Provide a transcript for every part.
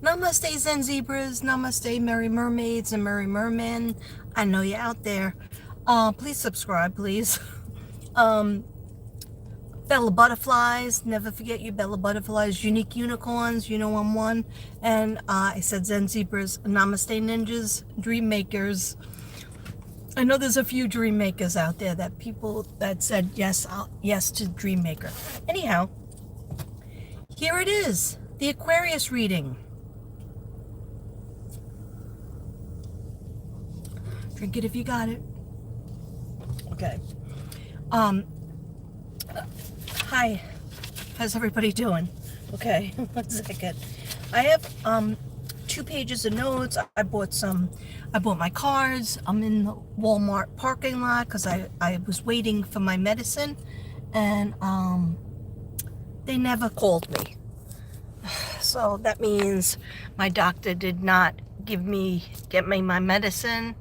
Namaste, Zen Zebras. Namaste, Merry Mermaids and Merry Mermen. I know you're out there. Please subscribe, please. Um, Bella Butterflies. Never forget you, Bella Butterflies. Unique Unicorns. You know I'm one. And I said Zen Zebras. Namaste, Ninjas. Dream Makers. I know there's a few dream makers out there, that people that said yes, yes to Dream Maker. Anyhow, here it is. The Aquarius reading. Drink it if you got it. Okay. Um, Hi. How's everybody doing? Okay, 1 second. I have 2 pages of notes. I bought my cards. I'm in the Walmart parking lot because I was waiting for my medicine, and they never called me. So that means my doctor did not get me my medicine,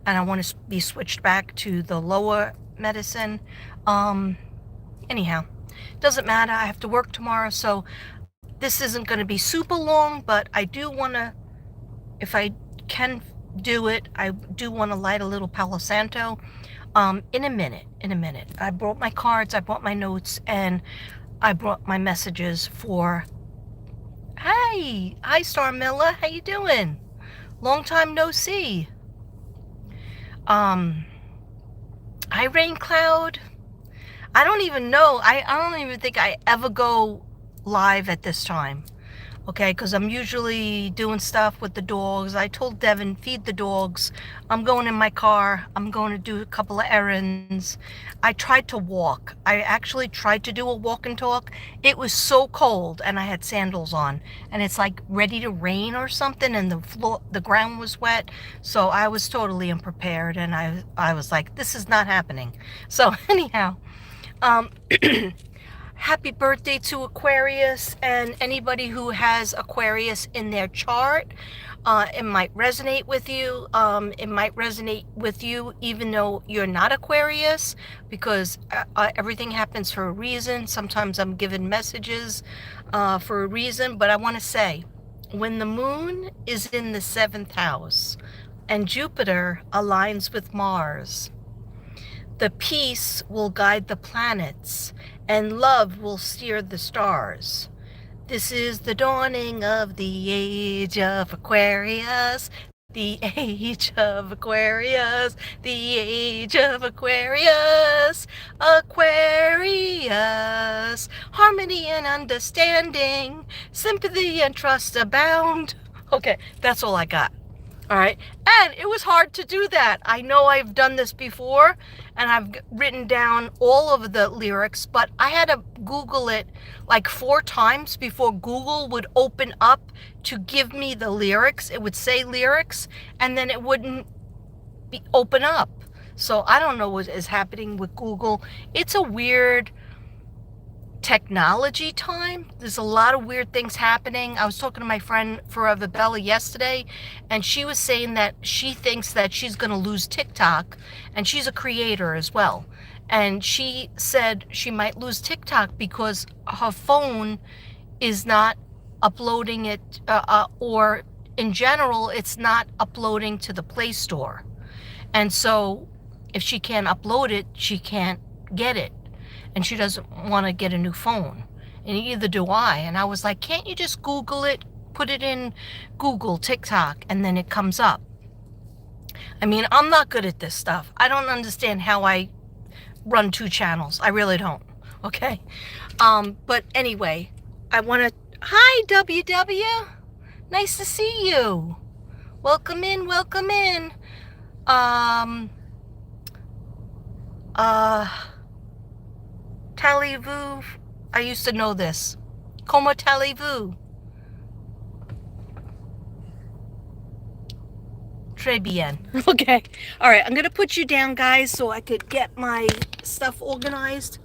and I want to be switched back to the lower medicine. Anyhow, doesn't matter. I have to work tomorrow, so this isn't going to be super long, but I do want to, if I can do it, I do want to light a little Palo Santo in a minute. I brought my cards, I brought my notes, and I brought my messages for, hi Star Miller, how you doing? Long time no see. Hi Rain Cloud. I don't even know. I don't even think I ever go live at this time. Okay, because I'm usually doing stuff with the dogs. I told Devin, feed the dogs. I'm going in my car. I'm going to do a couple of errands. I tried to walk. I actually tried to do a walk and talk. It was so cold, and I had sandals on, and it's like ready to rain or something, and the ground was wet. So I was totally unprepared, and I was like, this is not happening. So anyhow, happy birthday to Aquarius, and anybody who has Aquarius in their chart. It might resonate with you. It might resonate with you even though you're not Aquarius, because everything happens for a reason. Sometimes I'm given messages for a reason, but I want to say, when the moon is in the 7th house and Jupiter aligns with Mars, the peace will guide the planets, and love will steer the stars. This is the dawning of the age of Aquarius, the age of Aquarius, the age of Aquarius, Aquarius. Harmony and understanding, sympathy and trust abound. Okay, that's all I got. All right. And it was hard to do that. I know I've done this before, and I've written down all of the lyrics, but I had to Google it like 4 times before Google would open up to give me the lyrics. It would say lyrics, and then it wouldn't open up. So I don't know what is happening with Google. It's a weird technology time. There's a lot of weird things happening. I was talking to my friend Forever Bella yesterday, and she was saying that she thinks that she's going to lose TikTok, and she's a creator as well. And she said she might lose TikTok because her phone is not uploading it, or in general, it's not uploading to the Play Store. And so if she can't upload it, she can't get it. And she doesn't want to get a new phone. And neither do I. And I was like, can't you just Google it, put it in Google TikTok, and then it comes up? I mean, I'm not good at this stuff. I don't understand how I run 2 channels. I really don't. Okay? But anyway, I want to... Hi, WW. Nice to see you. Welcome in, welcome in. Talez-vous. I used to know this. Como talez-vous? Très bien. Okay. All right. I'm going to put you down, guys, so I could get my stuff organized.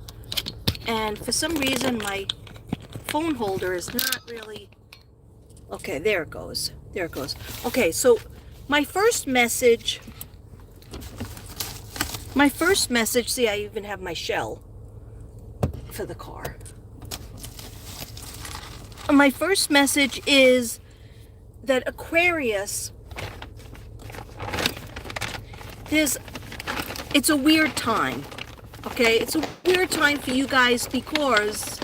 And for some reason, my phone holder is not really... Okay, there it goes. There it goes. Okay, so my first message... See, I even have my shell for the car. My first message is that Aquarius, it's a weird time. Okay, it's a weird time for you guys because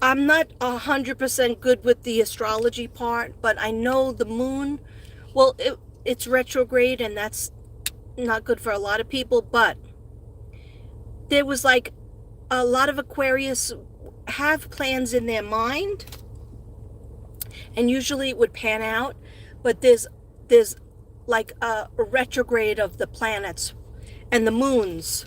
I'm not 100% good with the astrology part, but I know the moon, well, it's retrograde, and that's not good for a lot of people, but there was like a lot of Aquarius have plans in their mind, and usually it would pan out, but there's like a retrograde of the planets and the moons.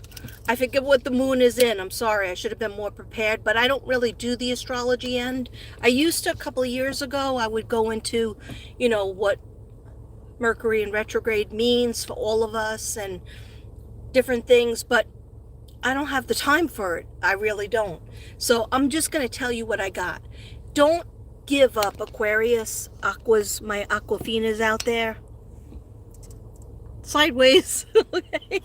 I forget what the moon is in. I'm sorry, I should have been more prepared, but I don't really do the astrology end. I used to a couple of years ago. I would go into, what Mercury in retrograde means for all of us and different things, but I don't have the time for it. I really don't. So I'm just going to tell you what I got. Don't give up, Aquarius. Aquas, my Aquafinas out there. Sideways. Okay.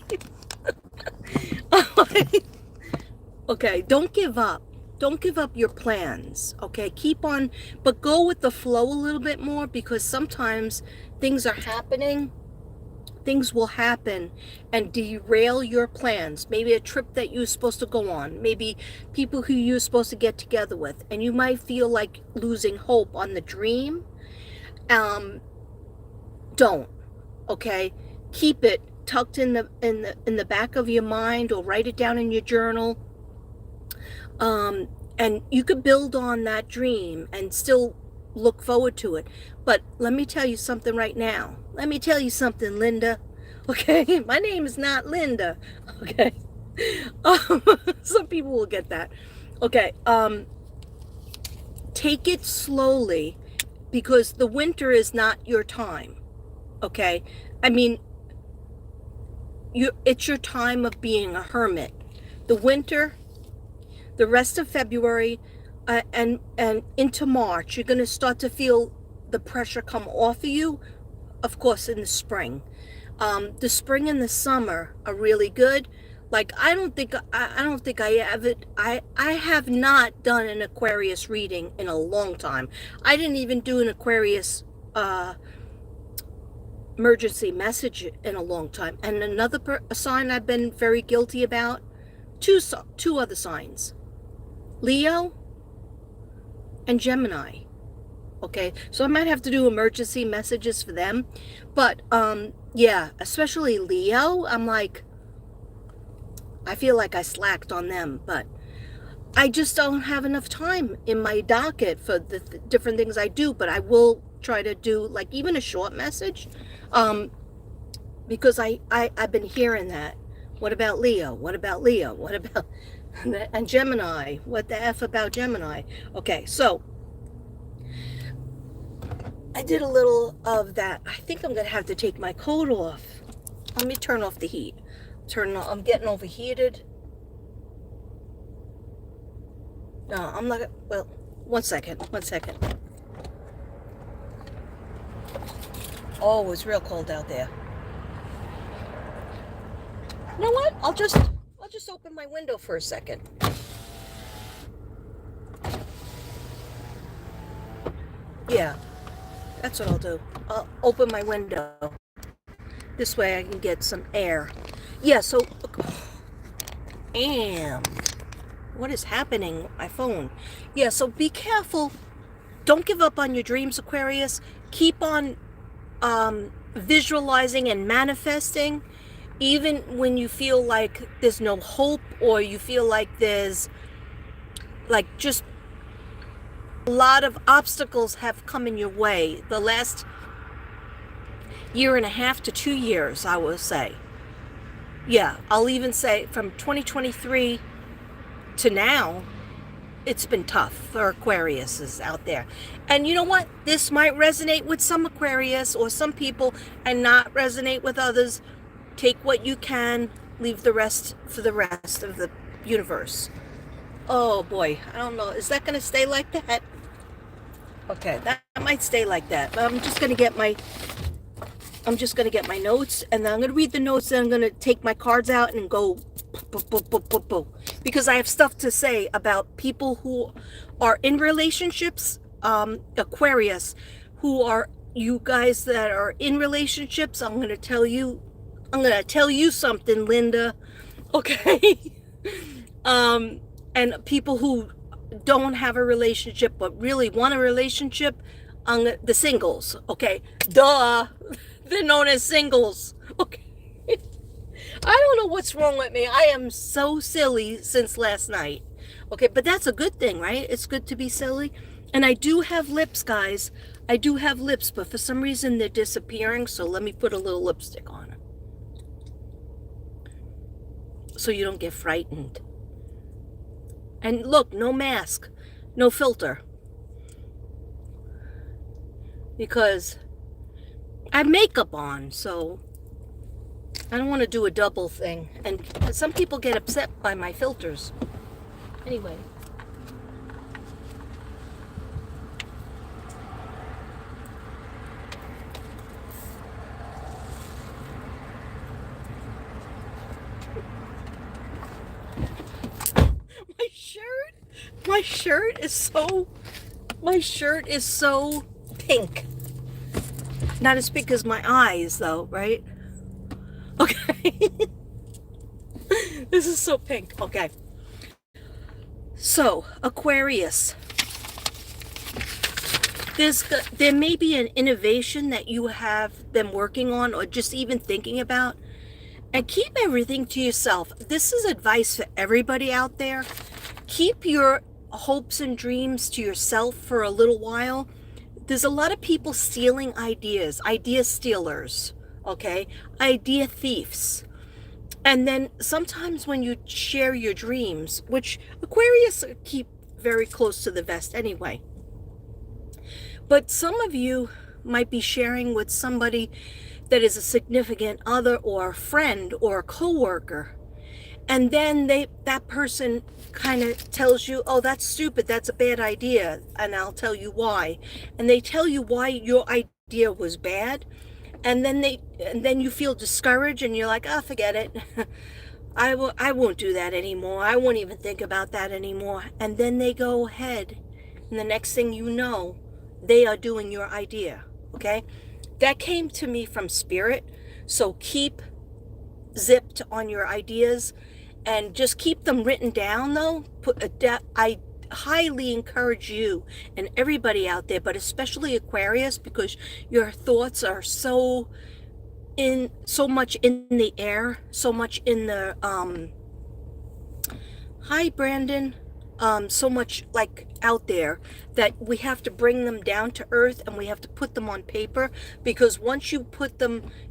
Okay, don't give up. Don't give up your plans. Okay, keep on, but go with the flow a little bit more, because sometimes things are happening. Things will happen and derail your plans. Maybe a trip that you were supposed to go on. Maybe people who you're supposed to get together with. And you might feel like losing hope on the dream. Don't. Okay? Keep it tucked in the back of your mind, or write it down in your journal. And you could build on that dream and still look forward to it. But let me tell you something right now. Let me tell you something, Linda. Okay, my name is not Linda. Okay, some people will get that. Okay, take it slowly, because the winter is not your time. Okay, I mean, it's your time of being a hermit. The winter, the rest of February, and into March, you're going to start to feel the pressure come off of you. Of course, in the spring. The spring and the summer are really good. Like, I don't think I have not done an Aquarius reading in a long time. I didn't even do an Aquarius emergency message in a long time. And another sign I've been very guilty about, two other signs, Leo and Gemini. Okay, so I might have to do emergency messages for them. But yeah, especially Leo, I feel like I slacked on them, but I just don't have enough time in my docket for the different things I do. But I will try to do, like, even a short message, because I've been hearing that. What about Leo? What about Leo? What about and Gemini? What the F about Gemini? Okay, so I did a little of that. I think I'm gonna have to take my coat off. Let me turn off the heat. I'm getting overheated. No, I'm not. Well, one second. Oh, it's real cold out there. You know what? I'll just open my window for a second. Yeah, that's what I'll do. I'll open my window. This way I can get some air. Yeah, so, damn. What is happening with my phone? Yeah, so be careful. Don't give up on your dreams, Aquarius. Keep on visualizing and manifesting, even when you feel like there's no hope, or you feel like there's, like, just a lot of obstacles have come in your way. The last year and a half to 2 years, I will say. Yeah, I'll even say from 2023 to now, it's been tough for Aquariuses out there. And you know what? This might resonate with some Aquarius or some people and not resonate with others. Take what you can, leave the rest for the rest of the universe. Oh boy, I don't know. Is that going to stay like that? Okay, that might stay like that. But I'm just going to get my I'm just going to get my notes, and then I'm going to read the notes, and I'm going to take my cards out and go because I have stuff to say about people who are in relationships, Aquarius, who are you guys that are in relationships. I'm going to tell you something, Linda. Okay. And people who don't have a relationship but really want a relationship, the singles. Okay. Duh. They're known as singles. Okay. I don't know what's wrong with me. I am so silly since last night. Okay, but that's a good thing, right? It's good to be silly. And I do have lips, guys. I do have lips, but for some reason they're disappearing. So let me put a little lipstick on so you don't get frightened. And look, no mask, no filter. Because I have makeup on, so I don't want to do a double thing. And some people get upset by my filters. Anyway. My shirt is so pink. Not as big as my eyes, though, right? Okay. This is so pink. Okay. So, Aquarius. There may be an innovation that you have been working on or just even thinking about. And keep everything to yourself. This is advice for everybody out there. Keep your hopes and dreams to yourself for a little while. There's a lot of people stealing ideas, idea stealers, okay? Idea thieves. And then sometimes when you share your dreams, which Aquarius keep very close to the vest anyway. But some of you might be sharing with somebody that is a significant other or a friend or a coworker. And then that person kind of tells you, oh, that's stupid, that's a bad idea, and I'll tell you why. And they tell you why your idea was bad, and then you feel discouraged, and you're like, oh, forget it. I won't do that anymore. I won't even think about that anymore. And then they go ahead, and the next thing you know, they are doing your idea, okay? That came to me from Spirit, so keep zipped on your ideas and just keep them written down, though. I highly encourage you and everybody out there, but especially Aquarius, because your thoughts are so much in the air, so much in the hi Brandon, so much like out there, that we have to bring them down to earth and we have to put them on paper, because once you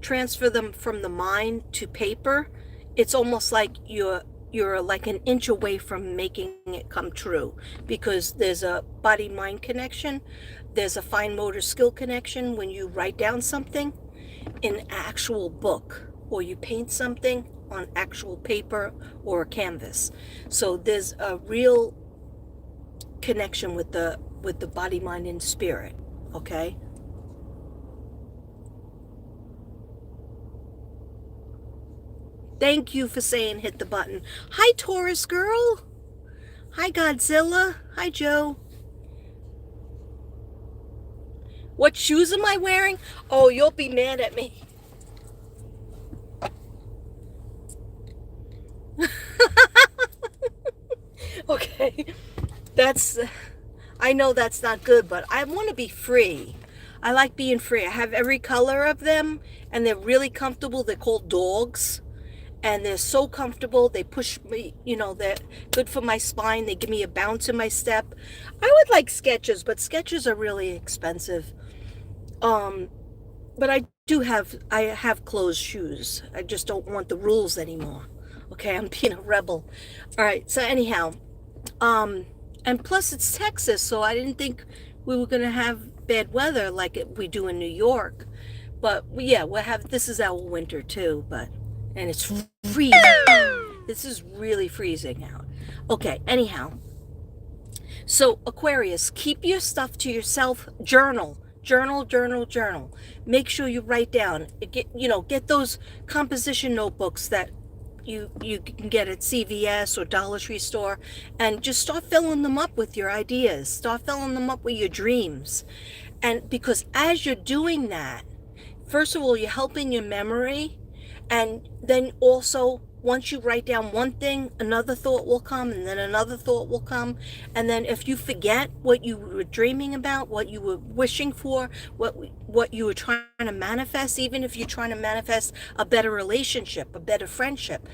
transfer them from the mind to paper, it's almost like you're like an inch away from making it come true, because there's a body-mind connection, there's a fine motor skill connection when you write down something in an actual book, or you paint something on actual paper or a canvas. So there's a real connection with the body, mind, and spirit, okay? Thank you for saying hit the button. Hi, Taurus girl. Hi, Godzilla. Hi, Joe. What shoes am I wearing? Oh, you'll be mad at me. Okay. I know that's not good, but I want to be free. I like being free. I have every color of them, and they're really comfortable. They're called dogs. And they're so comfortable. They push me, they're good for my spine. They give me a bounce in my step. I would like Skechers, but Skechers are really expensive. But I have closed shoes. I just don't want the rules anymore. Okay, I'm being a rebel. All right, so anyhow, and plus it's Texas, so I didn't think we were gonna have bad weather like we do in New York. But yeah, this is our winter too, and it's freezing. This is really freezing out. Okay, anyhow. So Aquarius, keep your stuff to yourself. Journal. Journal, journal, journal. Make sure you write down. Get those composition notebooks that you can get at CVS or Dollar Tree store, and just start filling them up with your ideas. Start filling them up with your dreams. And because as you're doing that, first of all, you're helping your memory, and then also once you write down one thing, another thought will come, and then another thought will come. And then if you forget what you were dreaming about, what you were wishing for, what you were trying to manifest, even if you're trying to manifest a better relationship, a better friendship,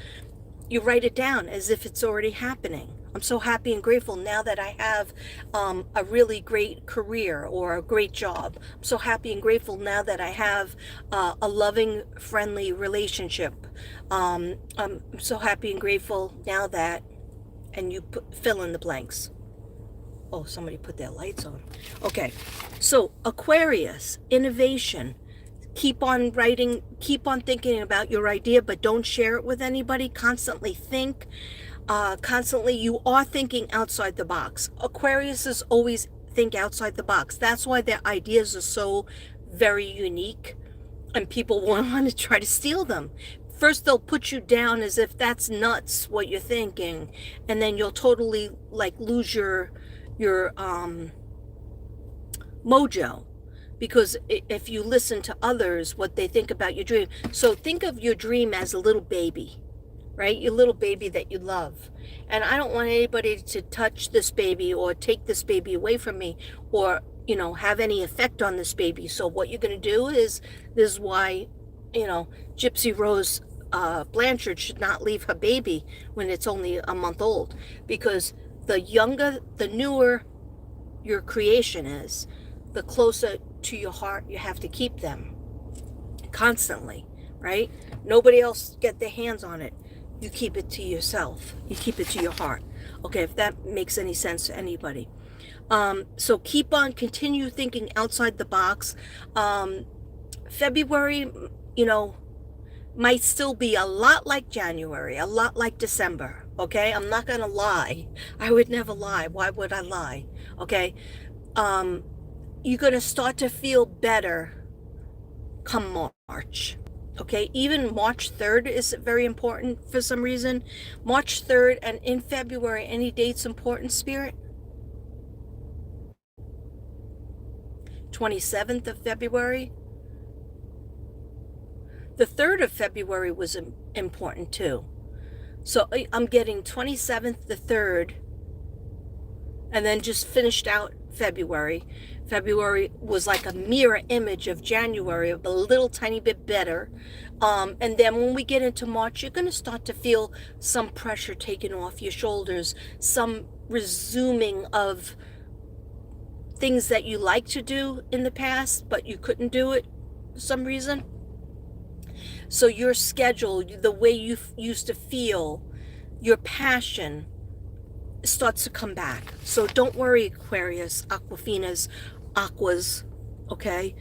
you write it down as if it's already happening. I'm so happy and grateful now that I have a really great career or a great job. I'm so happy and grateful now that I have a loving, friendly relationship. I'm so happy and grateful now that, and you fill in the blanks. Oh, somebody put their lights on. Okay, so Aquarius, innovation. Keep on writing, keep on thinking about your idea, but don't share it with anybody. Constantly think. Constantly, you are thinking outside the box. Aquarius is always think outside the box. That's why their ideas are so very unique, and people want to try to steal them. First, they'll put you down as if that's nuts what you're thinking, and then you'll totally lose your mojo. Because if you listen to others, what they think about your dream. So think of your dream as a little baby, right? Your little baby that you love. And I don't want anybody to touch this baby or take this baby away from me, or, have any effect on this baby. So what you're going to do is, this is why, Gypsy Rose Blanchard should not leave her baby when it's only a month old. Because the younger, the newer your creation is, the closer to your heart you have to keep them constantly, right? Nobody else get their hands on it. You keep it to yourself. You keep it to your heart. Okay, if that makes any sense to anybody. So continue thinking outside the box. February, might still be a lot like January, a lot like December. Okay, I'm not gonna lie. I would never lie. Why would I lie? Okay. You're going to start to feel better come March. Okay, even March 3rd is very important for some reason. March 3rd, and in February, any dates important, Spirit? 27th of February. The 3rd of February was important too. So I'm getting 27th, the 3rd, and then just finished out February. February was like a mirror image of January, a little tiny bit better. And then when we get into March, you're going to start to feel some pressure taken off your shoulders, some resuming of things that you like to do in the past, but you couldn't do it for some reason. So your schedule, the way you used to feel, your passion starts to come back. So don't worry, Aquarius, Aquafinas, Aquas, okay?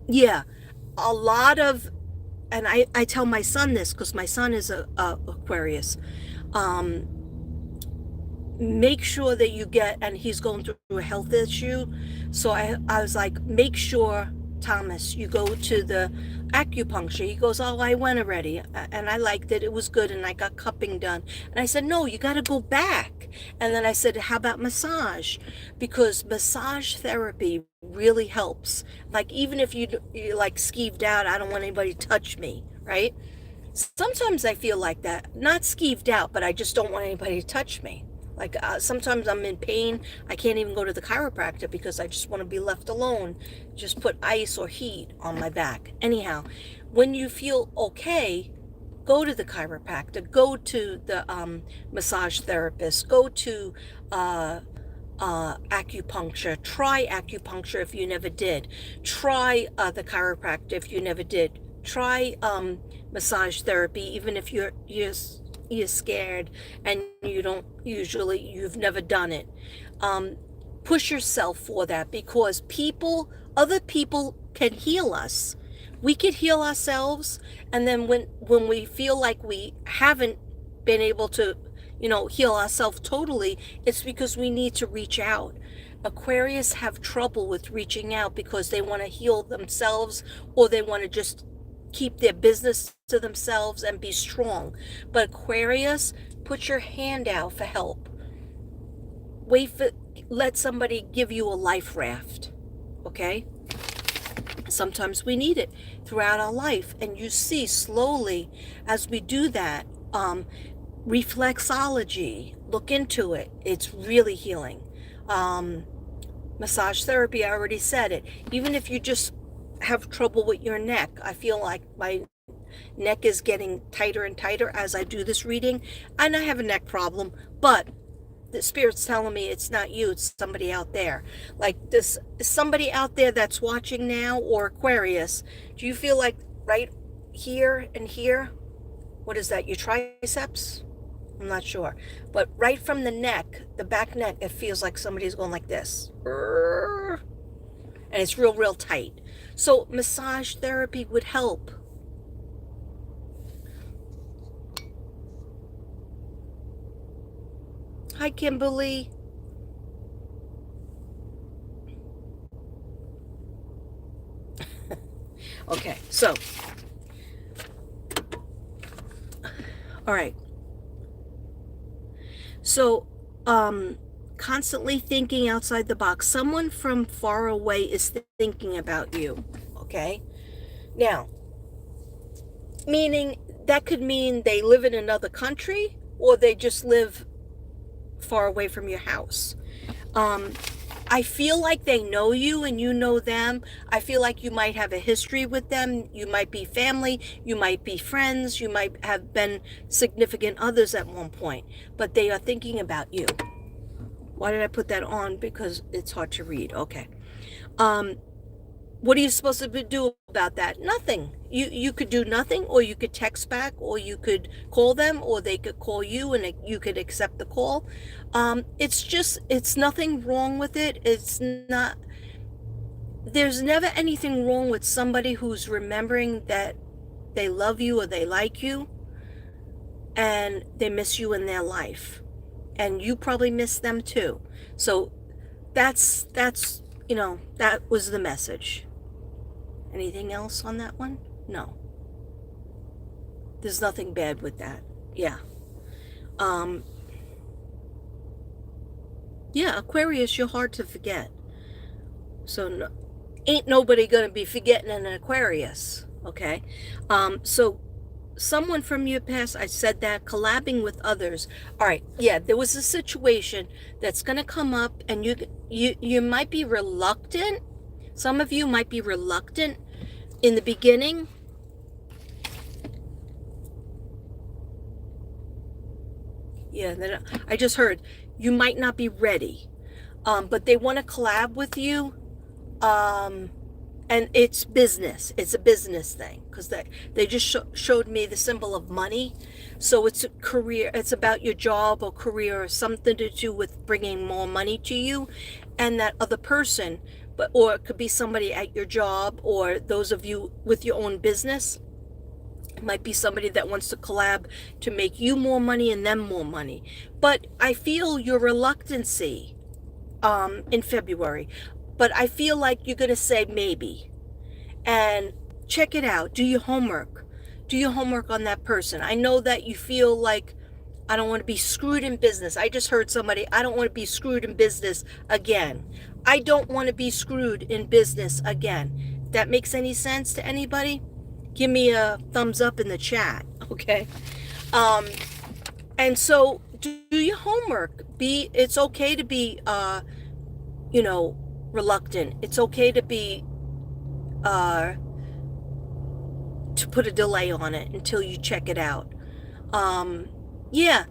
Yeah, a lot of, and I tell my son this because my son is a Aquarius. Make sure that you get, and he's going through a health issue. So I was like, make sure, Thomas, you go to the acupuncture. He goes, oh, I went already, and I liked it. It was good, and I got cupping done. And I said, no, you got to go back. And then I said, how about massage? Because massage therapy really helps. Like, even if you're like skeeved out, I don't want anybody to touch me, right? Sometimes I feel like that. Not skeeved out, but I just don't want anybody to touch me. Like sometimes I'm in pain. I can't even go to the chiropractor because I just want to be left alone. Just put ice or heat on my back. Anyhow, when you feel okay, go to the chiropractor, go to the massage therapist, go to acupuncture. Try acupuncture if you never did. Try the chiropractor if you never did. Try massage therapy, even if you're scared and you've never done it. Push yourself for that, because other people can heal us. We could heal ourselves, and then when we feel like we haven't been able to heal ourselves totally, it's because we need to reach out. Aquarius have trouble with reaching out because they want to heal themselves, or they want to just keep their business to themselves and be strong. But Aquarius, put your hand out for help. Let somebody give you a life raft, okay? Sometimes we need it throughout our life, and you see slowly as we do that, reflexology, look into it. It's really healing. Massage therapy, I already said it. Even if you just have trouble with your neck, I feel like my neck is getting tighter and tighter as I do this reading, and I have a neck problem, but the spirit's telling me it's not you, it's somebody out there. Like this, somebody out there that's watching now, or Aquarius, do you feel like right here and here, what is that, your triceps? I'm not sure. But right from the neck, the back neck, it feels like somebody's going like this. And it's real, real tight. So massage therapy would help. Hi, Kimberly. Okay, so. All right. So, constantly thinking outside the box. Someone from far away is thinking about you, okay? Now, meaning that could mean they live in another country, or they just live far away from your house. I feel like they know you and you know them. I feel like you might have a history with them. You might be family. You might be friends. You might have been significant others at one point. But they are thinking about you. Why did I put that on? Because it's hard to read. Okay. What are you supposed to do about that? Nothing. You could do nothing, or you could text back, or you could call them, or they could call you and you could accept the call. It's nothing wrong with it. It's not, there's never anything wrong with somebody who's remembering that they love you or they like you and they miss you in their life. And you probably miss them too. So that's, that was the message. Anything else on that one? No. There's nothing bad with that. Yeah. Yeah, Aquarius, you're hard to forget. So ain't nobody gonna be forgetting an Aquarius, okay? So someone from your past, I said that, collabing with others. All right, yeah, there was a situation that's gonna come up, and you might be reluctant. Some of you might be reluctant in the beginning. Yeah, I just heard you might not be ready, but they want to collab with you, and it's business. It's a business thing, because they just showed me the symbol of money. So it's a career. It's about your job or career, or something to do with bringing more money to you, and that other person. Or it could be somebody at your job, or those of you with your own business. It might be somebody that wants to collab to make you more money and them more money. But I feel your reluctancy in February. But I feel like you're going to say maybe. And check it out. Do your homework. Do your homework on that person. I know that you feel like, I don't want to be screwed in business. I just heard somebody, I don't want to be screwed in business again. I don't want to be screwed in business again. If that makes any sense to anybody? Give me a thumbs up in the chat, okay? And so do your homework. It's okay to be, reluctant. It's okay to be, to put a delay on it until you check it out. Yeah,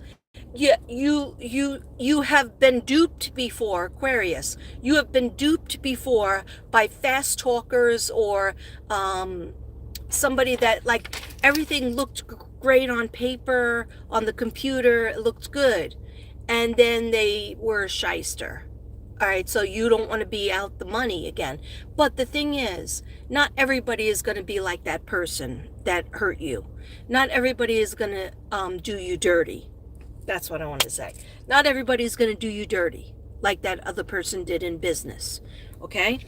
you have been duped before, Aquarius. You have been duped before by fast talkers, or somebody that, like, everything looked great on paper, on the computer, it looked good, and then they were a shyster. All right, so you don't want to be out the money again. But the thing is, not everybody is going to be like that person that hurt you. Not everybody is going to do you dirty. That's what I want to say. Not everybody is going to do you dirty. like that other person did in business. Okay?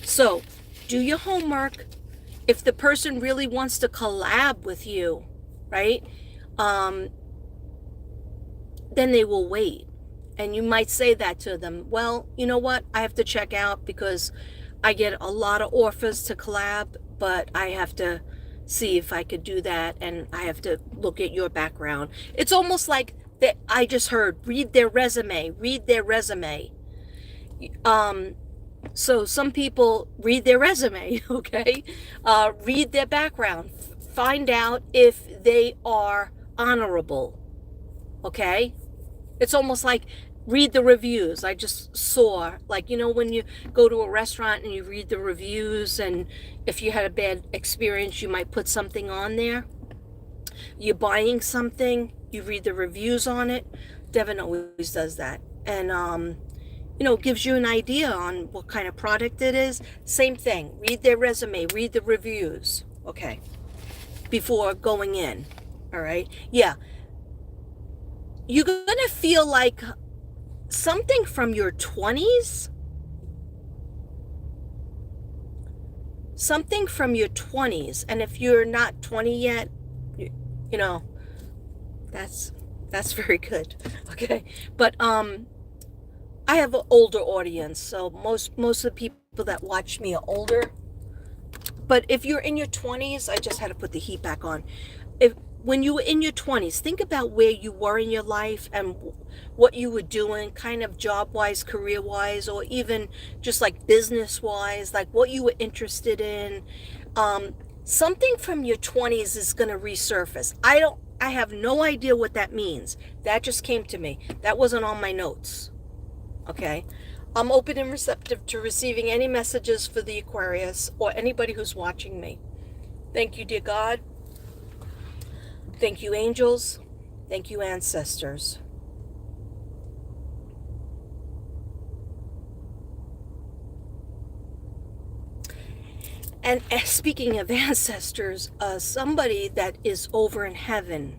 So, do your homework. If the person really wants to collab with you, right? Then they will wait. And you might say that to them. Well, you know what? I have to check out because I get a lot of offers to collab, but I have to see if I could do that, and I have to look at your background. It's almost like that. I just heard read their resume, read their resume. So some people read their resume, okay? Read their background, find out if they are honorable, okay? It's almost like read the reviews. I just saw, like, when you go to a restaurant and you read the reviews, and if you had a bad experience, you might put something on there. You're buying something, you read the reviews on it. Devin always does that. And, gives you an idea on what kind of product it is. Same thing. Read their resume, read the reviews, okay, before going in, all right? Yeah. You're going to feel like something from your 20s. Something from your 20s. And if you're not 20 yet, that's very good. Okay. But I have an older audience, so most of the people that watch me are older. But if you're in your 20s, I just had to put the heat back on. When you were in your 20s, think about where you were in your life and what you were doing, kind of job-wise, career-wise, or even just like business-wise, like what you were interested in. Something from your 20s is going to resurface. I have no idea what that means. That just came to me. That wasn't on my notes. Okay? I'm open and receptive to receiving any messages for the Aquarius or anybody who's watching me. Thank you, dear God. Thank you, angels. Thank you, ancestors. And speaking of ancestors, somebody that is over in heaven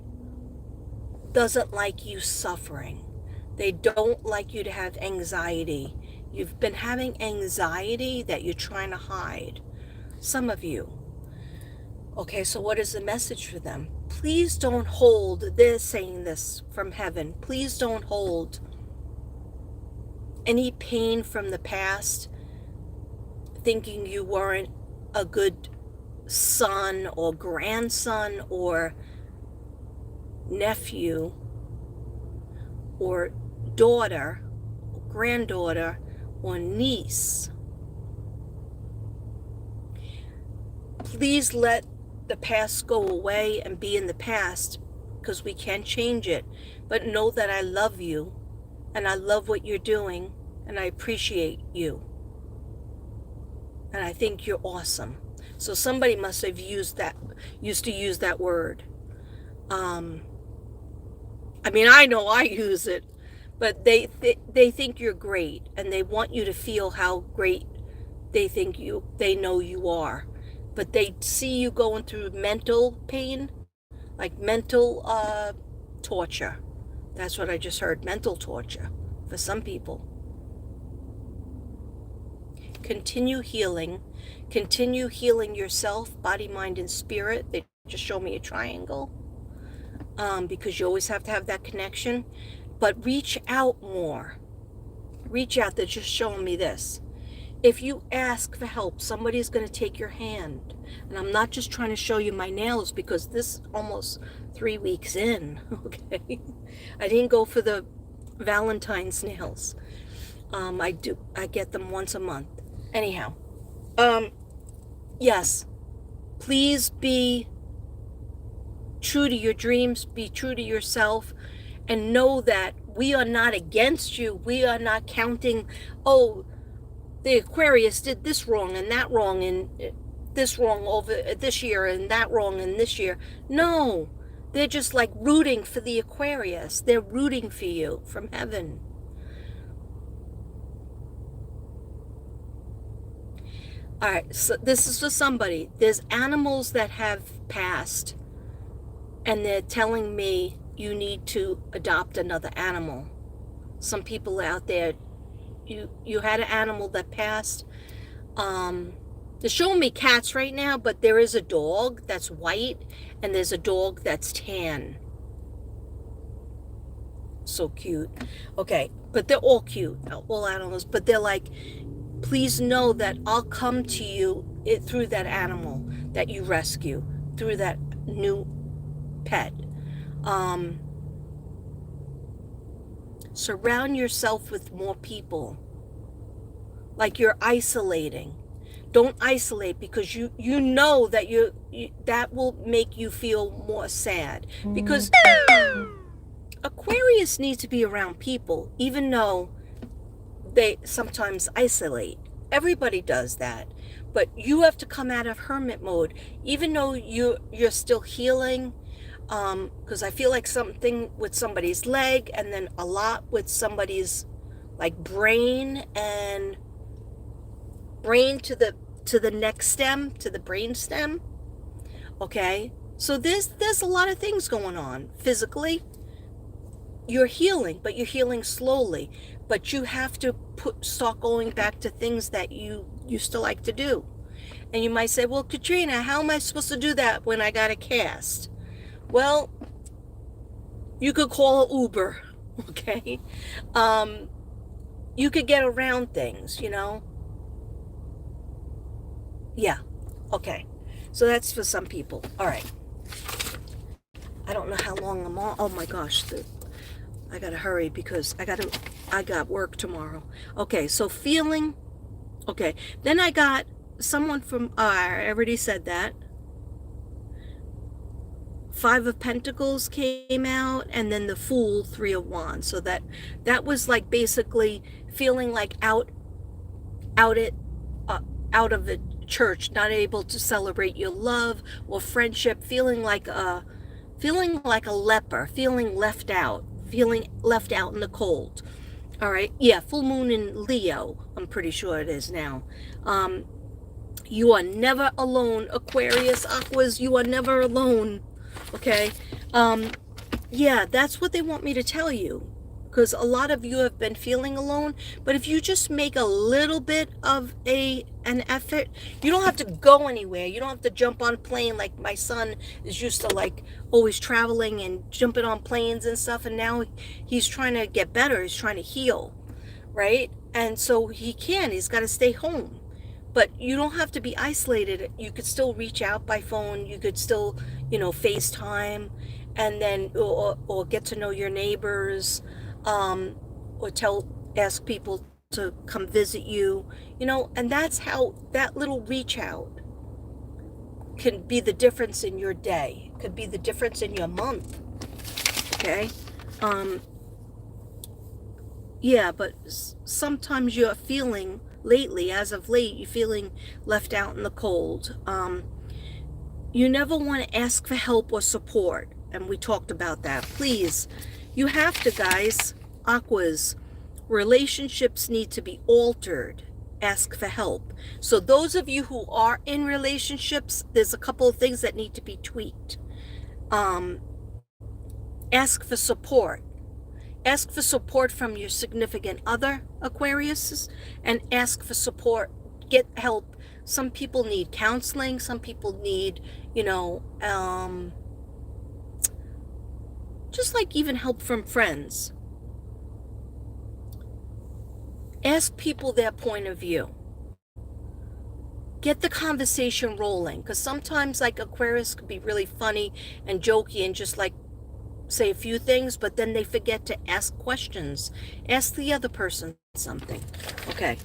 doesn't like you suffering. They don't like you to have anxiety. You've been having anxiety that you're trying to hide. Some of you. Okay, so what is the message for them? Please don't hold, they're saying this from heaven, please don't hold any pain from the past, thinking you weren't a good son or grandson or nephew or daughter, or granddaughter, or niece. Please let the past go away and be in the past, because we can change it. But know that I love you, and I love what you're doing, and I appreciate you. And I think you're awesome. So somebody must have used to use that word. I know I use it, but they think you're great, and they want you to feel how great they know you are. But they see you going through mental pain, like mental torture. That's what I just heard, mental torture for some people. Continue healing yourself, body, mind, and spirit. They just show me a triangle, because you always have to have that connection. But reach out more. Reach out. They're just showing me this. If you ask for help, somebody's going to take your hand. And I'm not just trying to show you my nails, because this is almost 3 weeks in, okay? I didn't go for the Valentine's nails. I get them once a month. Anyhow, yes, please be true to your dreams, be true to yourself, and know that we are not against you. We are not counting, oh, the Aquarius did this wrong and that wrong and this wrong over this year and that wrong and this year. No, they're just like rooting for the Aquarius. They're rooting for you from heaven. All right, so this is for somebody. There's animals that have passed, and they're telling me you need to adopt another animal. Some people out there you had an animal that passed. They're showing me cats right now, but there is a dog that's white and there's a dog that's tan. So cute. Okay, but they're all cute, all animals, but they're like, please know that I'll come to you through that animal that you rescue, through that new pet. Surround yourself with more people. Like you're isolating. Don't isolate, because you know that that will make you feel more sad, because Aquarius needs to be around people, even though they sometimes isolate. Everybody does that, but you have to come out of hermit mode, even though you're still healing. Because I feel like something with somebody's leg, and then a lot with somebody's like brain to the neck stem, to the brain stem. Okay, so there's a lot of things going on physically. You're healing, but you're healing slowly. But you have to start going back to things that you used to like to do. And you might say, well, Katrina, how am I supposed to do that when I got a cast? Well, you could call an Uber, okay? You could get around things, Yeah, okay. So that's for some people. All right. I don't know how long I'm on. Oh my gosh, I gotta hurry because I got work tomorrow. Okay, so feeling. Okay, then I got someone from. I already said that. 5 of Pentacles came out, and then the Fool, 3 of Wands. So that was like basically feeling like out of the church, not able to celebrate your love or friendship, feeling like a leper, feeling left out in the cold. All right, yeah, full moon in Leo, I'm pretty sure it is now. You are never alone, Aquarius, Aquas, you are never alone. Okay, yeah, that's what they want me to tell you, because a lot of you have been feeling alone. But if you just make a little bit of an effort, you don't have to go anywhere. You don't have to jump on a plane. Like my son is used to like always traveling and jumping on planes and stuff, and now he's trying to get better. He's trying to heal, right? And so he's got to stay home. But you don't have to be isolated. You could still reach out by phone. You could still, FaceTime, and then or get to know your neighbors, or ask people to come visit you, and that's how that little reach out can be the difference in your day, could be the difference in your month. Okay, yeah, but sometimes you're feeling lately, as of late, you're feeling left out in the cold. You never want to ask for help or support, and we talked about that. Please, you have to, guys, Aquas, relationships need to be altered. Ask for help. So those of you who are in relationships, there's a couple of things that need to be tweaked. Ask for support. Ask for support from your significant other, Aquarius, and ask for support. Get help. Some people need counseling. Some people need, just like even help from friends. Ask people their point of view. Get the conversation rolling, because sometimes like Aquarius could be really funny and jokey and just like say a few things, but then they forget to ask questions. Ask the other person something. Okay.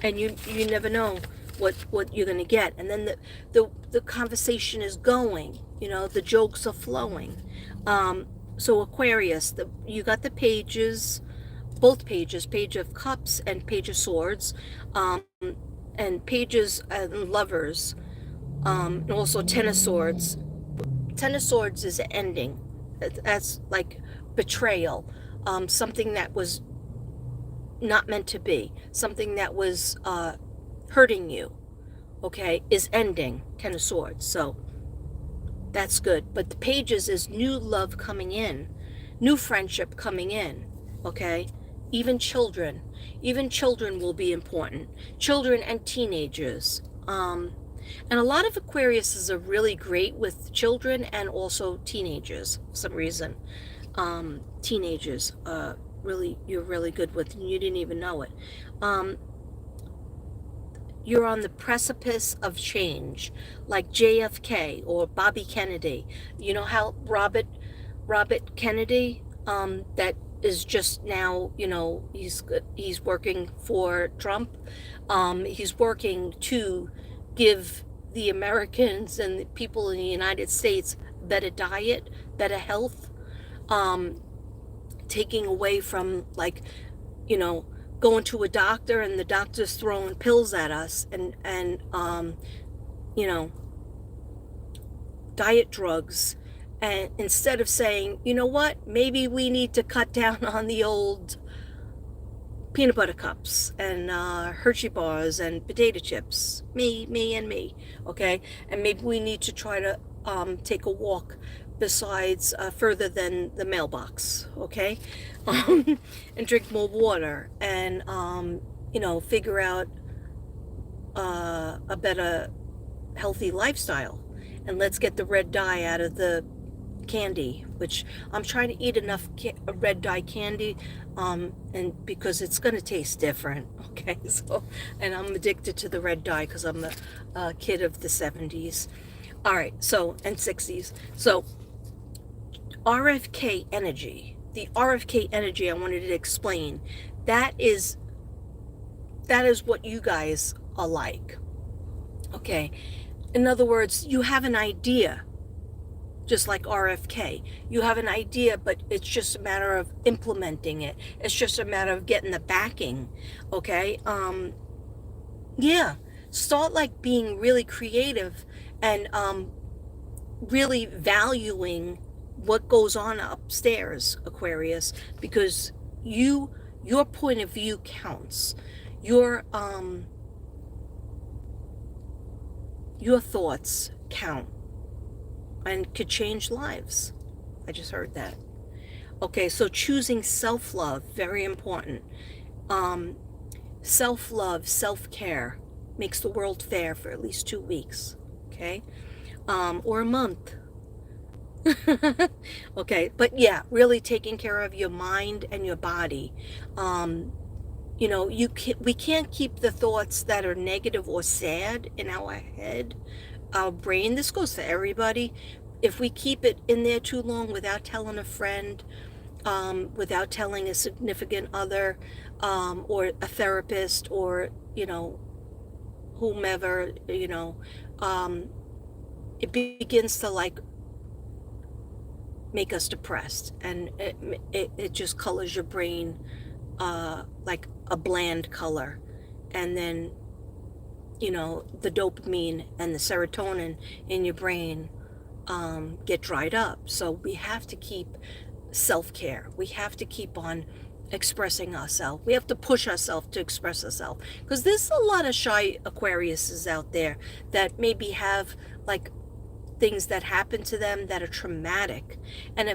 And you never know what you're going to get. And then the conversation is going, the jokes are flowing. So Aquarius, you got the pages, both pages, Page of Cups and Page of Swords, and Pages and Lovers, and also Ten of Swords. Ten of Swords is ending. That's like betrayal, something that was not meant to be, something that was hurting you, okay, is ending. Ten of Swords. So that's good. But the Pages is new love coming in, new friendship coming in, okay? even children. Even children will be important. Children and teenagers. And a lot of Aquariuses are really great with children and also teenagers for some reason. Teenagers, you're really good with, and you didn't even know it. You're on the precipice of change, like JFK or Bobby Kennedy. You know how Robert Kennedy, that is just now, he's working for Trump. He's working to give the Americans and the people in the United States better diet, better health, taking away from, like, going to a doctor and the doctor's throwing pills at us, and diet drugs. And instead of saying, you know what, maybe we need to cut down on the old peanut butter cups and Hershey bars and potato chips, me, okay? And maybe we need to try to take a walk besides further than the mailbox, okay? And drink more water, and figure out a better healthy lifestyle. And let's get the red dye out of the candy, which I'm trying to eat enough red dye candy, and because it's going to taste different, okay? So, and I'm addicted to the red dye because I'm a kid of the 70s. All right, so, and 60s. So RFK energy, the RFK energy I wanted to explain, that is what you guys are like, okay? In other words, you have an idea, just like RFK. You have an idea, but it's just a matter of implementing it. It's just a matter of getting the backing, okay? Yeah, start like being really creative and really valuing what goes on upstairs, Aquarius, because your point of view counts. Your thoughts count and could change lives. I just heard that. Okay, so choosing self-love, very important. Self-love, self-care makes the world fair for at least 2 weeks, okay? Or a month. Okay, but yeah, really taking care of your mind and your body. We can't keep the thoughts that are negative or sad in our head, our brain. This goes for everybody. If we keep it in there too long without telling a friend, without telling a significant other, or a therapist, or whomever, it begins to like make us depressed, and it just colors your brain like a bland color, and then the dopamine and the serotonin in your brain get dried up. So we have to keep self-care. We have to keep on expressing ourselves. We have to push ourselves to express ourselves, because there's a lot of shy Aquariuses out there that maybe have like things that happen to them that are traumatic, and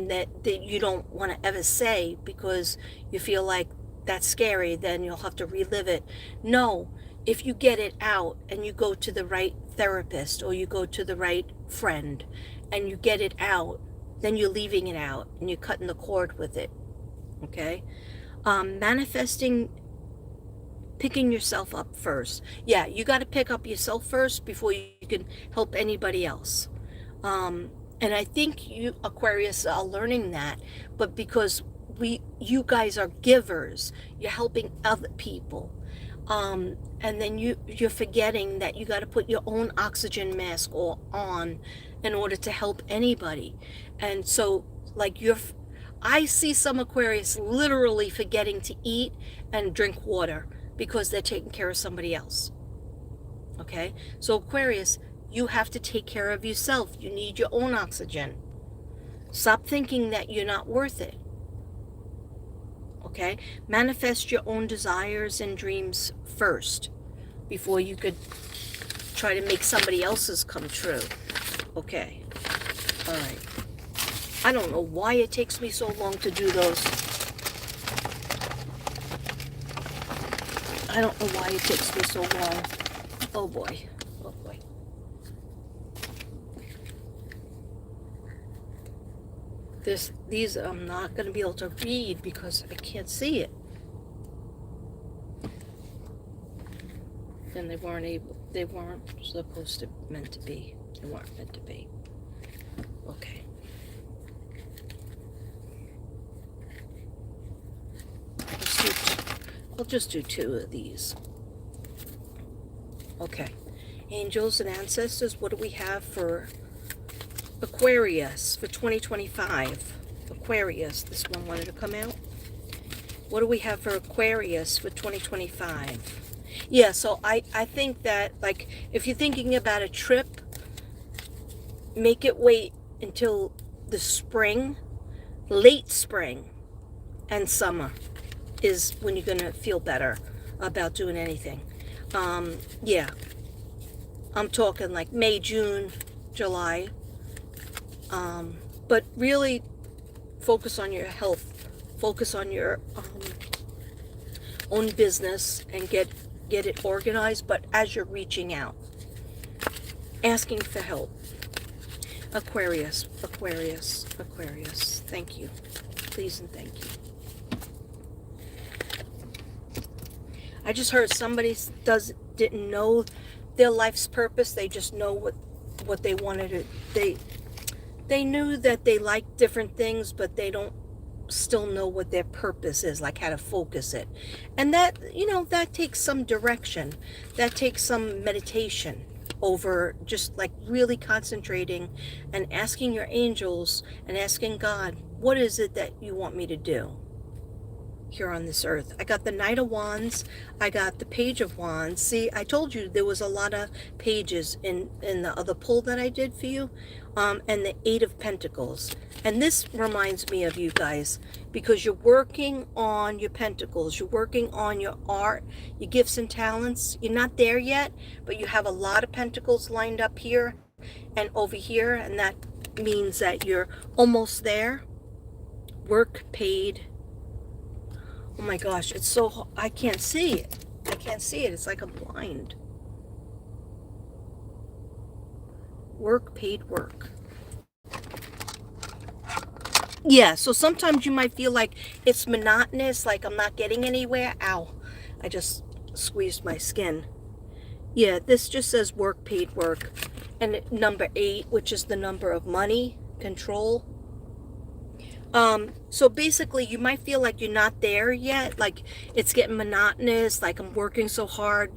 that you don't want to ever say because you feel like that's scary, then you'll have to relive it. No, if you get it out and you go to the right therapist or you go to the right friend and you get it out, then you're leaving it out and you're cutting the cord with it, okay? Manifesting, picking yourself up first. Yeah, you got to pick up yourself first before you can help anybody else. And I think you Aquarius are learning that, but because you guys are givers, you're helping other people, and then you're forgetting that you got to put your own oxygen mask on in order to help anybody. And so like I see some Aquarius literally forgetting to eat and drink water because they're taking care of somebody else. Okay, so Aquarius, you have to take care of yourself. You need your own oxygen. Stop thinking that you're not worth it. Okay, manifest your own desires and dreams first before you could try to make somebody else's come true. Okay, all right. I don't know why it takes me so long to do those. I don't know why it takes me so long. Oh boy. Oh boy. These I'm not going to be able to read because I can't see it. And they weren't supposed to, meant to be. They weren't meant to be. Okay. I'll just do 2 of these. Okay. Angels and ancestors, what do we have for Aquarius for 2025? Aquarius, this one wanted to come out. What do we have for Aquarius for 2025? Yeah, so I think that, like, if you're thinking about a trip, make it wait until the spring, late spring and summer is when you're going to feel better about doing anything. Yeah, I'm talking like May, June, July. But really focus on your health, focus on your own business and get it organized, but as you're reaching out, asking for help. Aquarius, Aquarius, Aquarius. Thank you. Please and thank you. I just heard somebody didn't know their life's purpose. They just know what they wanted to. They knew that they liked different things, but they don't still know what their purpose is, like how to focus it. And that, that takes some direction. That takes some meditation over just like really concentrating and asking your angels and asking God, what is it that you want me to do here on this earth? I got the Knight of Wands. I got the Page of Wands. See, I told you there was a lot of pages in the other pull that I did for you. And the 8 of Pentacles. And this reminds me of you guys because you're working on your pentacles. You're working on your art, your gifts and talents. You're not there yet, but you have a lot of pentacles lined up here and over here. And that means that you're almost there. Work paid. Oh my gosh, it's so, I can't see it. I can't see it. It's like I'm blind. Work, paid work. Yeah, so sometimes you might feel like it's monotonous, like I'm not getting anywhere. Ow, I just squeezed my skin. Yeah, this just says work, paid work. And number 8, which is the number of money, control. So basically you might feel like you're not there yet, like it's getting monotonous, like I'm working so hard,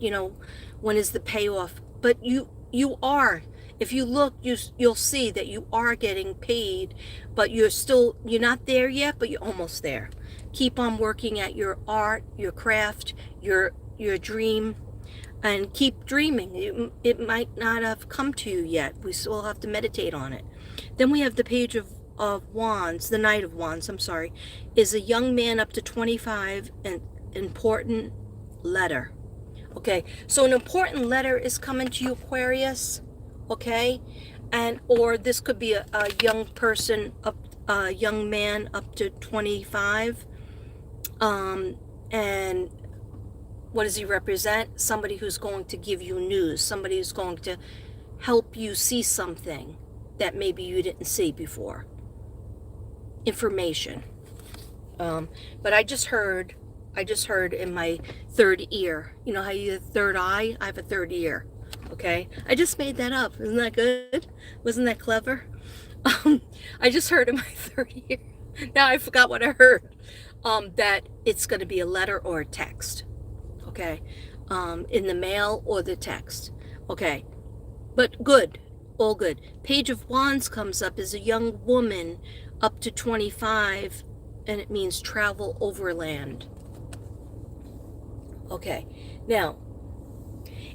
when is the payoff? But you are. If you look, you'll see that you are getting paid, but you're not there yet, but you're almost there. Keep on working at your art, your craft, your dream, and keep dreaming. It might not have come to you yet. We still have to meditate on it. Then we have the Page of Wands, the Knight of Wands, I'm sorry, is a young man up to 25, an important letter. Okay, so an important letter is coming to you, Aquarius. Okay, or this could be a young person, a young man up to 25. And what does he represent? Somebody who's going to give you news, somebody who's going to help you see something that maybe you didn't see before. Information. But I just heard in my third ear. You know how you have a third eye? I have a third ear. Okay, I just made that up. Isn't that good? Wasn't that clever? I just heard in my third ear. Now I forgot what I heard. That it's going to be a letter or a text. Okay, in the mail or the text. Okay, but good, all good. Page of Wands comes up as a young woman up to 25, and it means travel overland. Okay, now,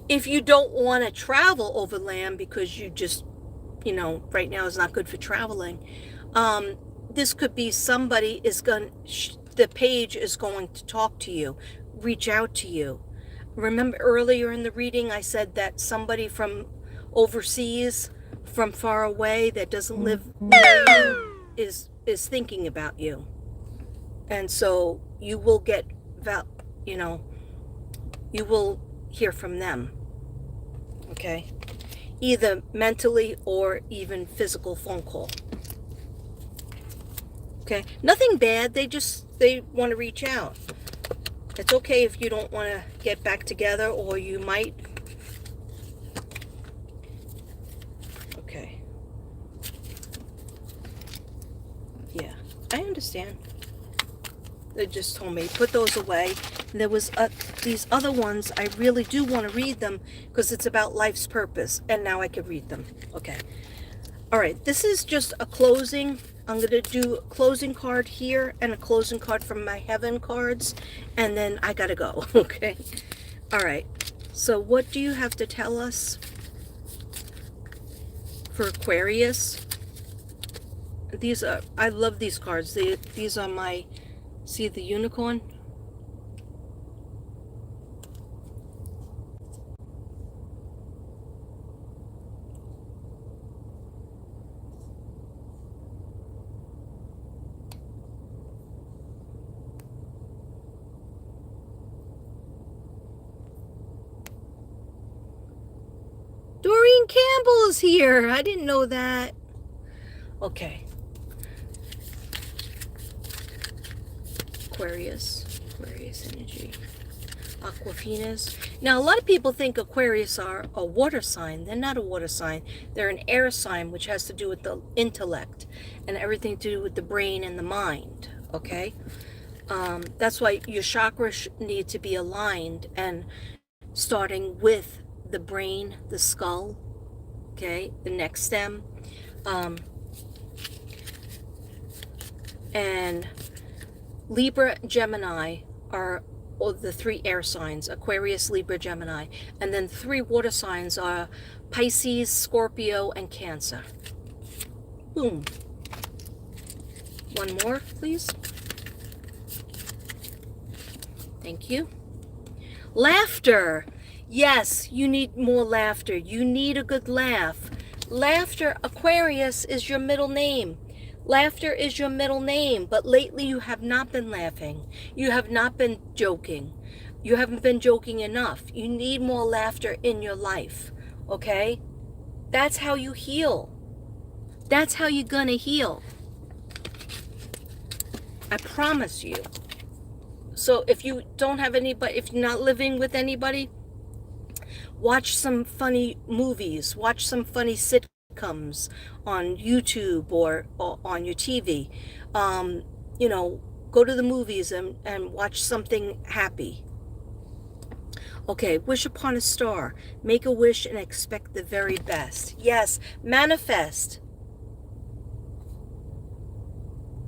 if you don't want to travel overland because you just, right now is not good for traveling, this could be somebody the page is going to talk to you, reach out to you. Remember earlier in the reading I said that somebody from overseas, from far away, that doesn't live near you, is thinking about you. And so you will get, you will hear from them, okay? Either mentally or even physical phone call. Okay, nothing bad. They want to reach out. It's okay if you don't want to get back together, or you might. Okay. Yeah, I understand. They just told me put those away. And there was these other ones. I really do want to read them because it's about life's purpose, and now I can read them. Okay. All right, this is just a closing. I'm going to do a closing card here and a closing card from my heaven cards, and then I got to go, okay? All right, so what do you have to tell us for Aquarius? These are, I love these cards. These are my, see the unicorn? Doreen Campbell is here. I didn't know that. Okay. Aquarius energy. Aquafinas. Now, a lot of people think Aquarius are a water sign. They're not a water sign. They're an air sign, which has to do with the intellect and everything to do with the brain and the mind. Okay? That's why your chakras need to be aligned, and starting with the brain, the skull, okay, the neck stem, and Libra, Gemini are the 3 air signs: Aquarius, Libra, Gemini. And then 3 water signs are Pisces, Scorpio, and Cancer. Boom. One more, please. Thank you. Laughter. Yes, you need more laughter. You need a good laugh. Laughter, Aquarius, is your middle name. Laughter is your middle name, but lately you have not been laughing. You have not been joking. You haven't been joking enough. You need more laughter in your life, okay? That's how you heal. That's how you're gonna heal. I promise you. So if you don't have anybody, if you're not living with anybody, watch some funny movies, watch some funny sitcoms on YouTube or on your TV. You know, go to the movies and watch something happy. Okay, wish upon a star. Make a wish and expect the very best. Yes, manifest.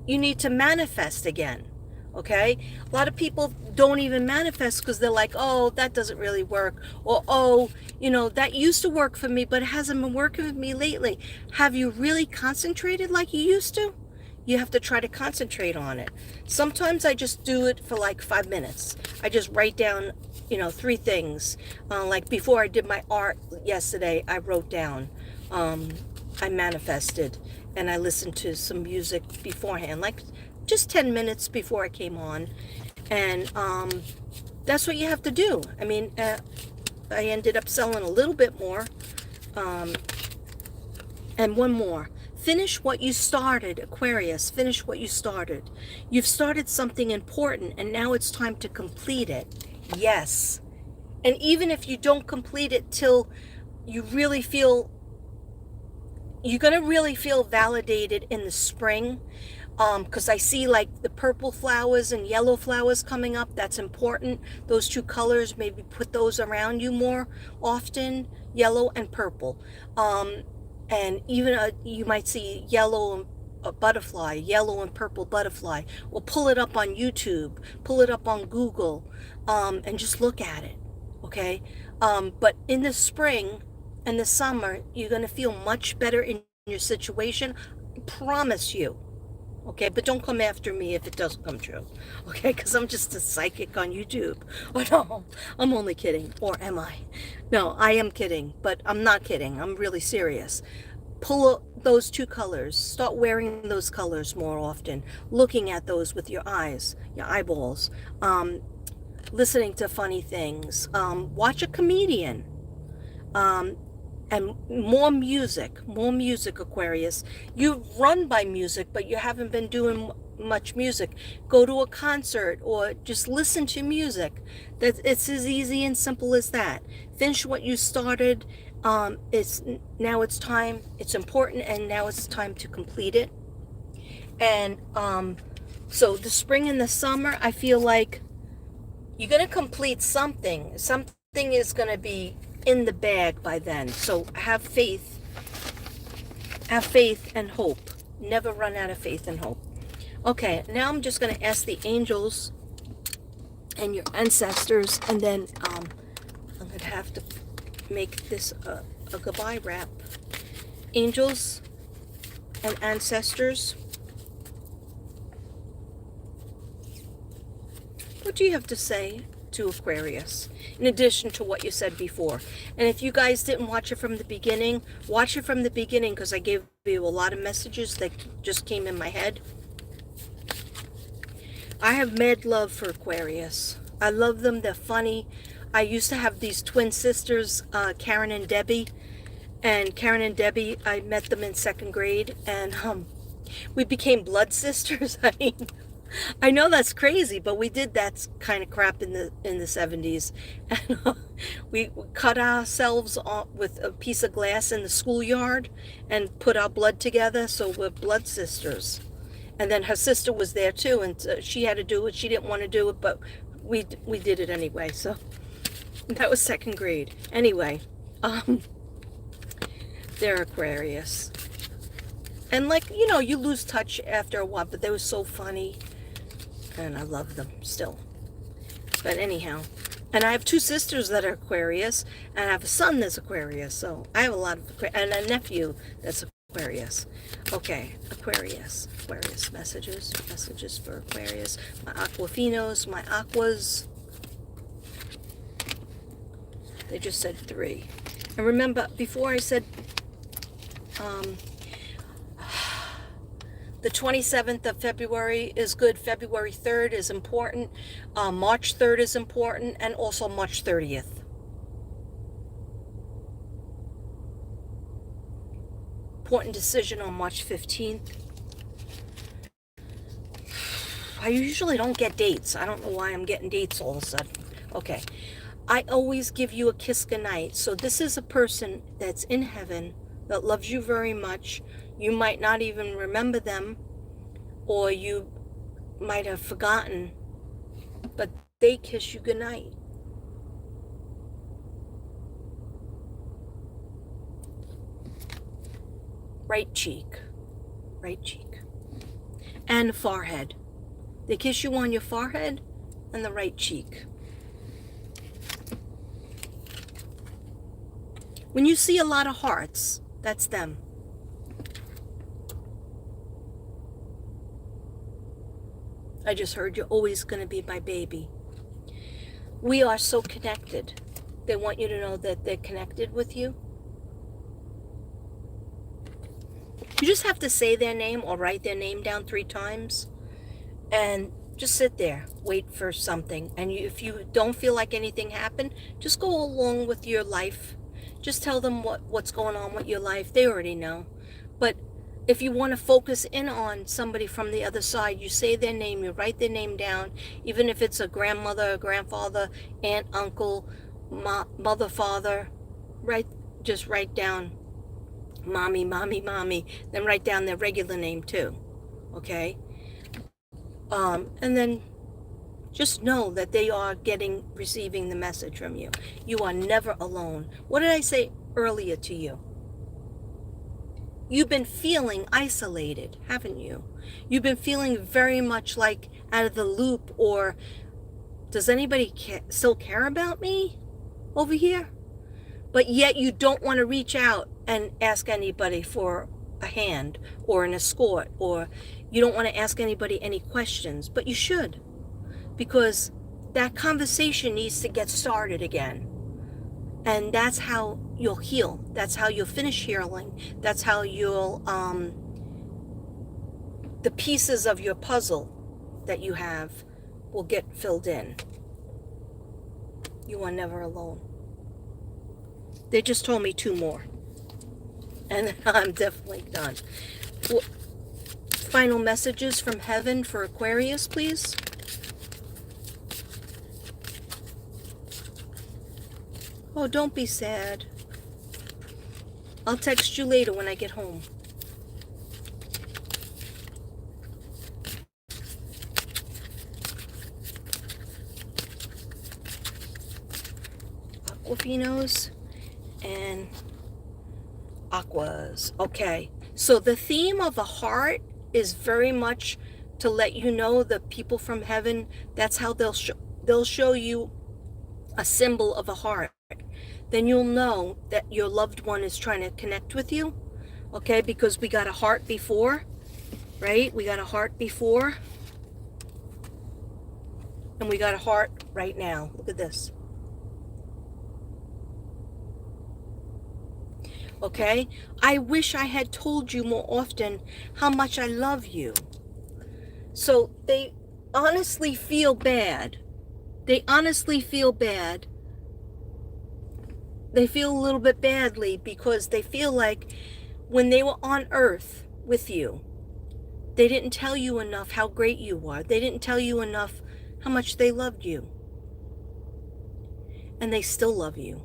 You need to manifest again. Okay, a lot of people don't even manifest because they're like, oh, that doesn't really work, or oh, you know, that used to work for me but it hasn't been working for me lately. Have you really concentrated like you used to? You have to try to concentrate on it. Sometimes I just do it for like 5 minutes. I just write down, you know, 3 things. Like before I did my art yesterday, I wrote down, I manifested, and I listened to some music beforehand, like just 10 minutes before I came on. And that's what you have to do. I mean, I ended up selling a little bit more. And one more. Finish what you started, Aquarius. Finish what you started. You've started something important, and now it's time to complete it. Yes. And even if you don't complete it till you really feel, you're going to really feel validated in the spring. Because I see like the purple flowers and yellow flowers coming up. That's important. Those 2 colors, maybe put those around you more often, yellow and purple. And even you might see yellow and butterfly, yellow and purple butterfly. Well, pull it up on YouTube, pull it up on Google, and just look at it, okay? But in the spring and the summer, you're going to feel much better in your situation. I promise you. Okay, but don't come after me if it doesn't come true. Okay, because I'm just a psychic on YouTube. Oh no, I'm only kidding. Or am I? No, I am kidding, but I'm not kidding. I'm really serious. Pull those 2 colors. Start wearing those colors more often. Looking at those with your eyes, your eyeballs. listening to funny things. Watch a comedian. Um, and more music, Aquarius. You run by music, but you haven't been doing much music. Go to a concert or just listen to music. It's as easy and simple as that. Finish what you started. It's now it's time. It's important, and now it's time to complete it. And so the spring and the summer, I feel like you're gonna complete something. Something is gonna be in the bag by then. So have faith. Have faith and hope. Never run out of faith and hope. Okay, now I'm just going to ask the angels and your ancestors, and then I'm going to have to make this a goodbye wrap. Angels and ancestors, what do you have to say to Aquarius, in addition to what you said before? And if you guys didn't watch it from the beginning, watch it from the beginning, because I gave you a lot of messages that just came in my head. I have mad love for Aquarius. I love them. They're funny. I used to have these twin sisters, Karen and Debbie. And Karen and Debbie, I met them in 2nd grade, and we became blood sisters. I mean, I know that's crazy, but we did that kind of crap in the 70s. And we cut ourselves off with a piece of glass in the schoolyard and put our blood together, so we're blood sisters. And then her sister was there too, and she had to do it. She didn't want to do it, but we did it anyway. So that was 2nd grade. Anyway, they're Aquarius. And like, you know, you lose touch after a while, but they were so funny. And I love them still. But anyhow, and I have 2 sisters that are Aquarius, and I have a son that's Aquarius. So I have a lot of Aquarius, and a nephew that's Aquarius. Okay, Aquarius messages for Aquarius. My Aquafinos, my Aquas. They just said 3. And remember, before I said the 27th of February is good. February 3rd is important. March 3rd is important. And also March 30th. Important decision on March 15th. I usually don't get dates. I don't know why I'm getting dates all of a sudden. Okay. I always give you a kiss goodnight. So this is a person that's in heaven that loves you very much. You might not even remember them, or you might have forgotten, but they kiss you goodnight. Right cheek, and the forehead. They kiss you on your forehead and the right cheek. When you see a lot of hearts, that's them. I just heard you're always going to be my baby. We are so connected. They want you to know that they're connected with you. You just have to say their name or write their name down 3 times. And just sit there, wait for something. And if you don't feel like anything happened, just go along with your life. Just tell them what's going on with your life. They already know. But if you want to focus in on somebody from the other side, you say their name, you write their name down, even if it's a grandmother, a grandfather, aunt, uncle, mother, father. Just write down mommy, then write down their regular name too. Okay? And then just know that they are receiving the message from you. You are never alone. What did I say earlier to you? You've been feeling isolated, haven't you? You've been feeling very much like out of the loop, or does anybody still care about me over here? But yet you don't want to reach out and ask anybody for a hand or an escort, or you don't want to ask anybody any questions, but you should, because that conversation needs to get started again. And that's how you'll heal. That's how you'll finish healing. That's how you'll, the pieces of your puzzle that you have will get filled in. You are never alone. They just told me 2 more. And then I'm definitely done. Well, final messages from heaven for Aquarius, please. Oh, don't be sad. I'll text you later when I get home. Aquafinos and Aquas. Okay. So the theme of the heart is very much to let you know the people from heaven, that's how they'll show you a symbol of a heart. Then you'll know that your loved one is trying to connect with you. Okay, because we got a heart before, right? We got a heart before. And we got a heart right now. Look at this. Okay? I wish I had told you more often how much I love you. So they honestly feel bad. They honestly feel bad. They feel a little bit badly because they feel like when they were on earth with you, they didn't tell you enough how great you are. They didn't tell you enough how much they loved you. And they still love you.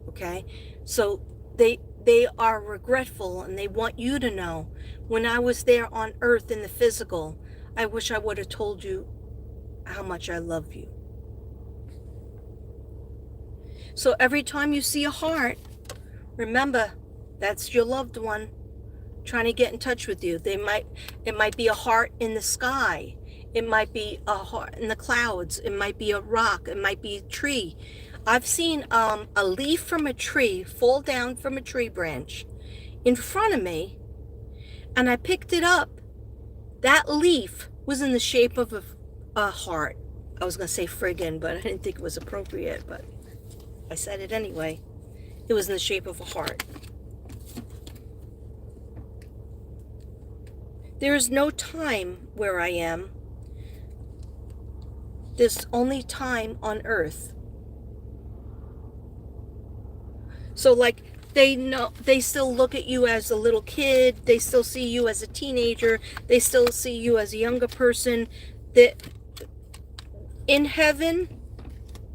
Okay? So they are regretful, and they want you to know, when I was there on earth in the physical, I wish I would have told you how much I love you. So every time you see a heart, remember, that's your loved one trying to get in touch with you. It might be a heart in the sky. It might be a heart in the clouds. It might be a rock. It might be a tree. I've seen a leaf from a tree fall down from a tree branch in front of me, and I picked it up. That leaf was in the shape of a heart. I was going to say friggin', but I didn't think it was appropriate, but I said it anyway. It was in the shape of a heart. There is no time where I am. There's only time on earth. So like, they know, they still look at you as a little kid. They still see you as a teenager. They still see you as a younger person. That in heaven,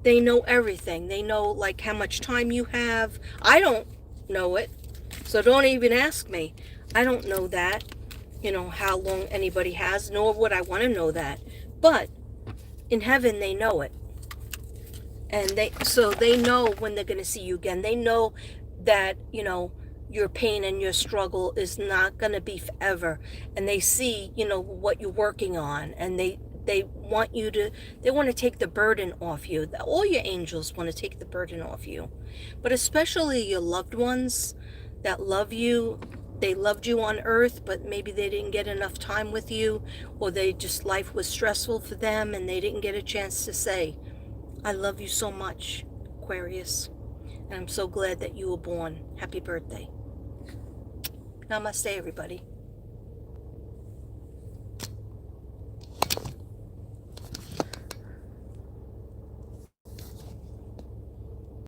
they know everything. They know like how much time you have. I don't know it, so don't even ask me. I don't know that, how long anybody has, nor would I want to know that. But in heaven, they know it. And they know when they're going to see you again. They know that, your pain and your struggle is not going to be forever. And they see, what you're working on. And they want to take the burden off you. All your angels want to take the burden off you. But especially your loved ones that love you. They loved you on earth, but maybe they didn't get enough time with you, or life was stressful for them and they didn't get a chance to say, I love you so much, Aquarius, and I'm so glad that you were born. Happy birthday. Namaste, everybody.